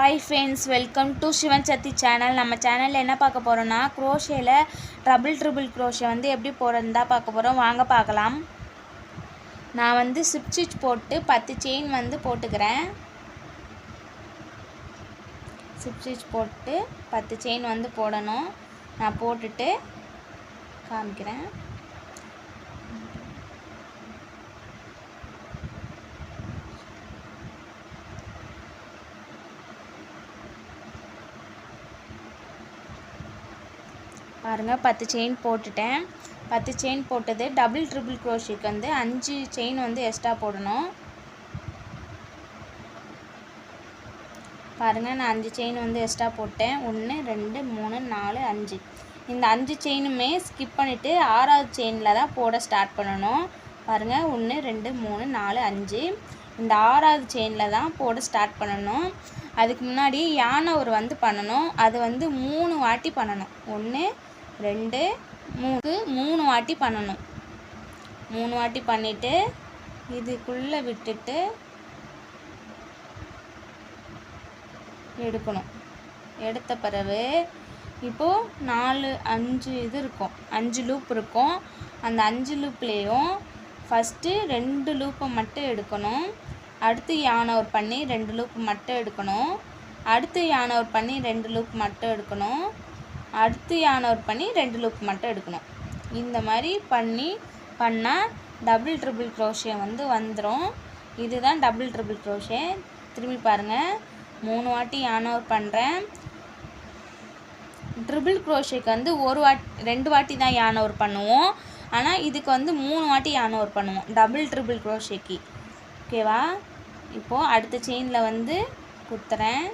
Hi friends, welcome to Shivan Chatti channel. நம்ம சேனல்ல என்ன பார்க்க போறோம்னா crochetல triple crochet வந்து எப்படி போறதுன்னு தான் பார்க்க போறோம். வாங்க பார்க்கலாம். நான் வந்து slip stitch போட்டு 10 செயின் வந்து போட்டுக்கிறேன். slip stitch போட்டு 10 செயின் வந்து போடணும். நான் போட்டுட்டு காமிக்கிறேன். பாருங்க 10 செயின் போட்டுட்டேன். 10 செயின் போட்டது triple crochetக்கு வந்து 5 செயின் வந்து எக்ஸ்ட்ரா போடணும். பாருங்க நான் 5 செயின் வந்து எக்ஸ்ட்ரா போட்டேன். 1 2 3 4 5. இந்த 5 செயினுமே ஸ்கிப் பண்ணிட்டு 6வது செயின்ல தான் போட ஸ்டார்ட் பண்ணனும். பாருங்க 1 2 3 4 5. இந்த 6வது செயின்ல தான் போட ஸ்டார்ட் பண்ணனும். அதுக்கு முன்னாடி யானை ஒரு வந்து பண்ணனும். அது வந்து 3 வாட்டி பண்ணனும். 1 2 3 வாட்டி பண்ணணும். 3 வாட்டி பண்ணிட்டு இதுக்குள்ள விட்டுட்டு எடுக்கணும். எடுத்த பிறகு இப்போ 4 5 இது இருக்கும். 5 லூப் இருக்கும். அந்த 5 லூப்லயும் ஃபர்ஸ்ட் 2 லூப்பை மட்டும் எடுக்கணும். அடுத்து யானை ஒரு பண்ணி 2 லூப் மட்டும் எடுக்கணும். அடுத்து யானை ஒரு பண்ணி 2 லூப் மட்டும் எடுக்கணும். அடுத்து யானை ஒரு பண்ணி 2 லூப் மட்டும் எடுக்கணும். இந்த மாதிரி பண்ணா triple crochet வந்து வந்துரும். இதுதான் triple crochet. திரும்பி பாருங்க. 3 வாட்டி யானை ஒரு பண்றேன். triple crochetக்கு வந்து 2 வாட்டி தான் யானை ஒரு பண்ணுவோம். ஆனா இதுக்கு வந்து 3 வாட்டி யானை ஒரு பண்ணுவோம். triple crochetக்கு. ஓகேவா? இப்போ அடுத்த செயின்ல வந்து குத்துறேன்.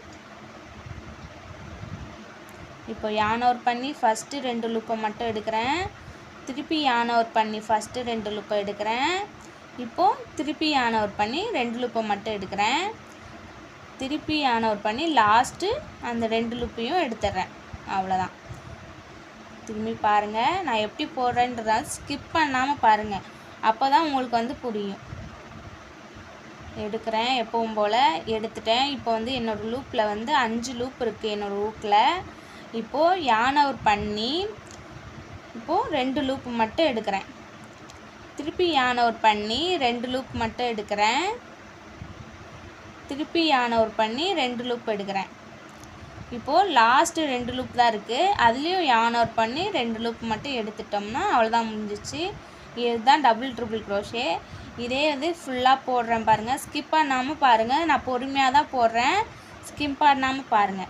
இப்போ யானை ஒரு பண்ணி ஃபர்ஸ்ட் 2 லூப்பை மட்டும் எடுக்கிறேன். திருப்பி யானை ஒரு பண்ணி ஃபர்ஸ்ட் 2 லூப்பை எடுக்கிறேன். இப்போ திருப்பி யானை ஒரு பண்ணி 2 லூப்பை மட்டும் எடுக்கிறேன். திருப்பி யானை ஒரு பண்ணி லாஸ்ட் அந்த 2 லூப்பையும் எடுத்துறேன். அவ்வளவுதான். திரும்பி பாருங்க. நான் எப்படி போடுறேன்றத ஸ்கிப் பண்ணாம பாருங்க. அப்பதான் உங்களுக்கு வந்து புரியும். எடுக்கிறேன் எப்பவும் போல எடுத்துட்டேன். இப்போ வந்து என்னோட லூப்ல வந்து 5 லூப் இருக்கு என்னோட லூப்ல. இப்போ யானை ஒரு பண்ணி இப்போ 2 லூப் மட்டும் எடுக்கிறேன். திருப்பி யானை ஒரு பண்ணி 2 லூப் மட்டும் எடுக்கிறேன். திருப்பி யானை ஒரு பண்ணி 2 லூப் எடுக்கிறேன். இப்போ லாஸ்ட் 2 லூப் தான் இருக்கு. அதுலயும் யானை ஒரு பண்ணி 2 லூப் மட்டும் எடுத்துட்டோம்னா அவ்வளவுதான் முடிஞ்சிச்சு. இதுதான் triple crochet. இதே வந்து ஃபுல்லா போடுறேன் பாருங்க. ஸ்கிப் பண்ணாம பாருங்க. நான் பொறுமையா தான் போடுறேன். ஸ்கிப் பண்ணாம பாருங்க.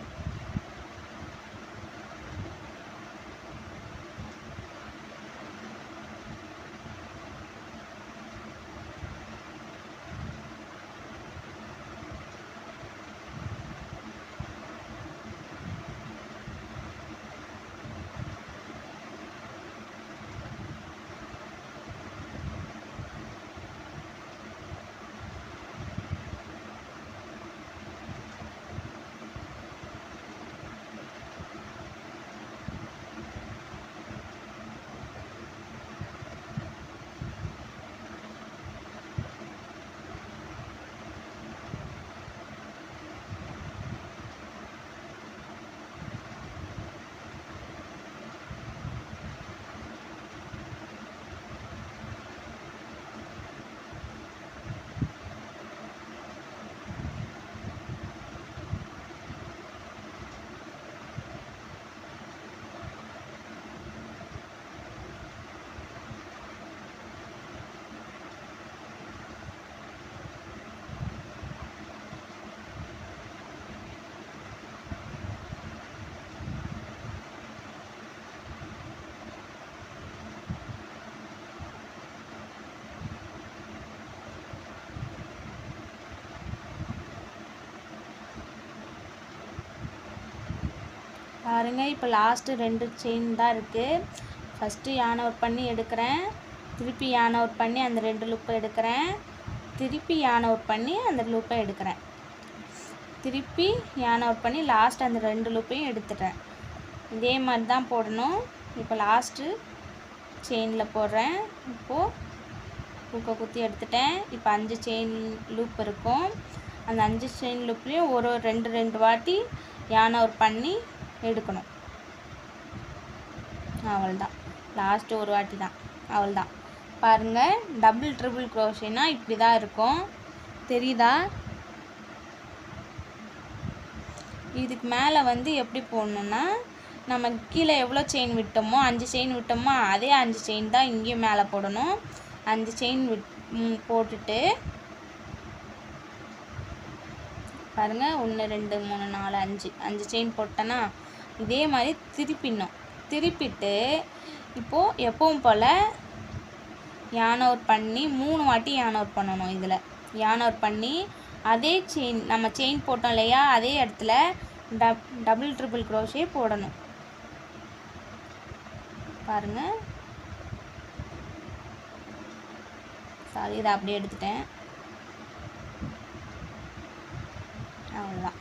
பாருங்க இப்போ லாஸ்ட் 2 செயின் தான் இருக்கு. ஃபர்ஸ்ட் யானை ஒரு பண்ணி எடுக்கிறேன். திருப்பி யானை ஒரு பண்ணி அந்த 2 லூப்பை எடுக்கிறேன். திருப்பி யானை ஒரு பண்ணி அந்த லூப்பை எடுக்கிறேன். திருப்பி யானை ஒரு பண்ணி லாஸ்ட் அந்த 2 லூப்பையும் எடுத்துட்டேன். இதே மாதிரி தான் போடணும். இப்போ லாஸ்ட் செயின்ல போடுறேன். இப்போ ஹூக்கை குத்தி எடுத்துட்டேன். இப்போ 5 செயின் லூப் இருக்கும். அந்த 5 செயின் லூப்லேயும் ஒரு 2 வாட்டி yarn over பண்ணி எடுக்கணும். அவ்வளோதான், லாஸ்ட்டு ஒரு வாட்டி தான், அவ்வளோதான். பாருங்கள், டபுள் ட்ரிபிள் க்ரோஷேனா இப்படி தான் இருக்கும், தெரியுதா? இதுக்கு மேலே வந்து எப்படி போடணுன்னா, நம்ம கீழே எவ்வளோ செயின் விட்டோமோ 5 செயின் விட்டோமோ அதே 5 செயின் தான் இங்கேயும் மேலே போடணும். 5 செயின் போட்டுட்டு பாருங்கள், 1 2 3 4 5 செயின் போட்டேன்னா இதே மாதிரி திருப்பிட்டு இப்போது எப்பவும் போல் yarn over பண்ணி 3 வாட்டி yarn over பண்ணணும். இதில் yarn over பண்ணி அதே செயின் நம்ம செயின் போட்டோம் இல்லையா, அதே இடத்துல டபுள் ட்ரிபிள் க்ரோஷே போடணும். பாருங்கள், சாரி, இதை அப்படியே எடுத்துட்டேன், அவ்வளோதான்.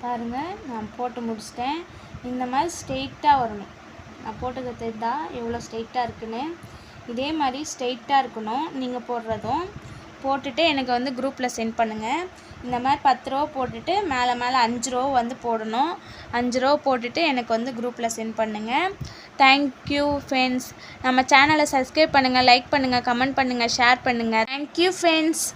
பாருங்கள், நான் போட்டு முடிச்சிட்டேன். இந்த மாதிரி ஸ்ட்ரெயிட்டாக வரணும். நான் போட்டது தெரியுதா எவ்வளோ ஸ்ட்ரெயிட்டாக இருக்குன்னு? இதே மாதிரி ஸ்ட்ரெயிட்டாக இருக்கணும் நீங்கள் போடுறதும். போட்டுட்டு எனக்கு வந்து குரூப்பில் சென்ட் பண்ணுங்கள். இந்த மாதிரி 10 ரோ போட்டுட்டு மேலே 5 ரோ வந்து போடணும். 5 ரோ போட்டுட்டு எனக்கு வந்து குரூப்பில் சென்ட் பண்ணுங்கள். Thank you friends. நம்ம சேனலை சப்ஸ்கிரைப் பண்ணுங்கள், லைக் பண்ணுங்கள், கமெண்ட் பண்ணுங்கள், ஷேர் பண்ணுங்கள். Thank you friends.